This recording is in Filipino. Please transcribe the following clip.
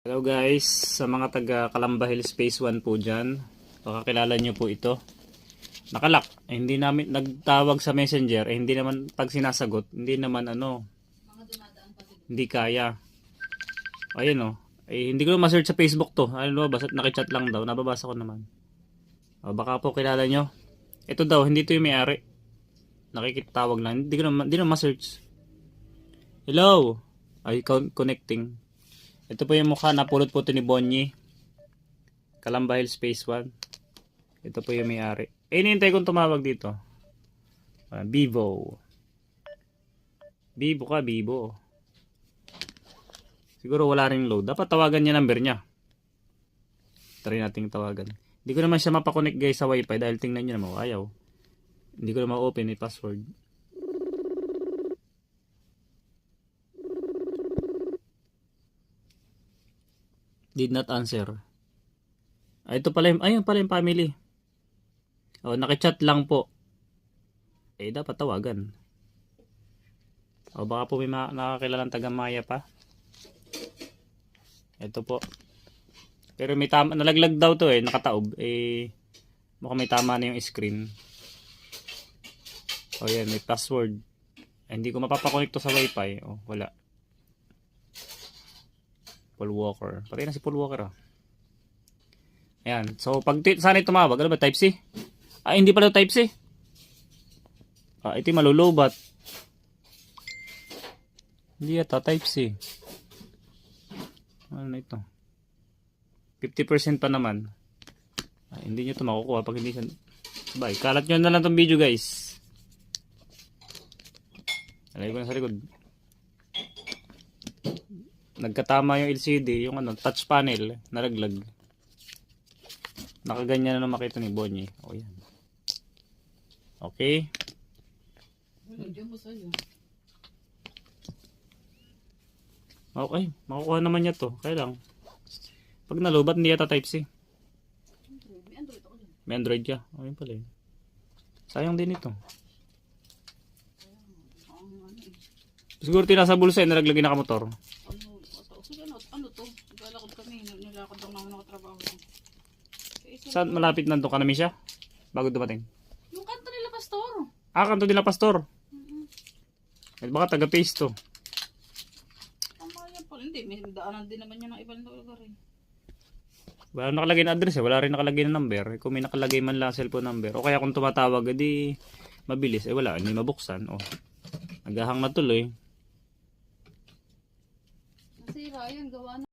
Hello guys, sa mga taga Calamba Hills Phase 1 po dyan, baka kilala nyo po ito. Nakalak, hindi namin nagtawag sa messenger, hindi naman pag sinasagot, hindi naman hindi kaya. Ayun hindi ko ma-search sa Facebook to, basta nakichat lang daw, nababasa ko naman. Baka po kilala nyo. Ito daw, hindi to yung may-ari. Nakikitawag lang, hindi naman ma-search. Hello, connecting. Ito po yung mukha, napulot po ito ni Bonnie. Calamba Hills Phase 1. Ito po yung may-ari. Hinihintay kong tumawag dito. Vivo. Vivo ka, Vivo. Siguro wala ring load. Dapat tawagan niya number niya. Try nating tawagan. Hindi ko naman siya mapakonect guys sa wifi dahil tingnan niyo naman ayaw. Hindi ko naman open yung password. Did not answer. Ito pala ayun pala yung family. Nakichat lang po. Dapat tawagan. Baka po may nakakakilalang taga-Maya pa. Ito po. Pero may tama, nalaglag daw to nakataob. Mukhang may tama na yung screen. Yan, may password. Hindi ko mapapakonect to sa wifi. Wala. Paul Walker. Patay na si Paul Walker. Ayan. So, pag sana tumawag, ano ba? Type C? Hindi pala type C. Ito yung malulubat. Hindi yata type C. Ano na ito? 50% pa naman. Hindi nyo ito makukuha pag hindi siya... Bye. Kalat nyo na lang itong video guys. Alay ko na sa likod. Nagkatama yung LCD, yung touch panel, nalaglag. Nakaganyan na makita ni Bonnie. Yan. Okay. Okay, makukuha naman niya to. Kaya lang. Pag nalubat, hindi yata type C. May Android ka. Yun pala. Sayang din ito. Siguro tinasa bulsa nalaglag na kamotor. Ano to? Naglalakad kami. Nilakad lang namin nakatrabaho. Saan malapit nandun ka namin siya? Bago dumating? Yung kanto nila pastor. Kanto nila pastor. Baka taga-paste to. Tama yan pala. Hindi, may daanan din naman yan ng ibang lugar Wala nakalagay na address wala rin nakalagay na number. Kung may nakalagay man lang cellphone number. O kaya kung tumatawag, mabilis. Wala, hindi mabuksan. Naghahang na tuloy. Nasira yan, gawa na.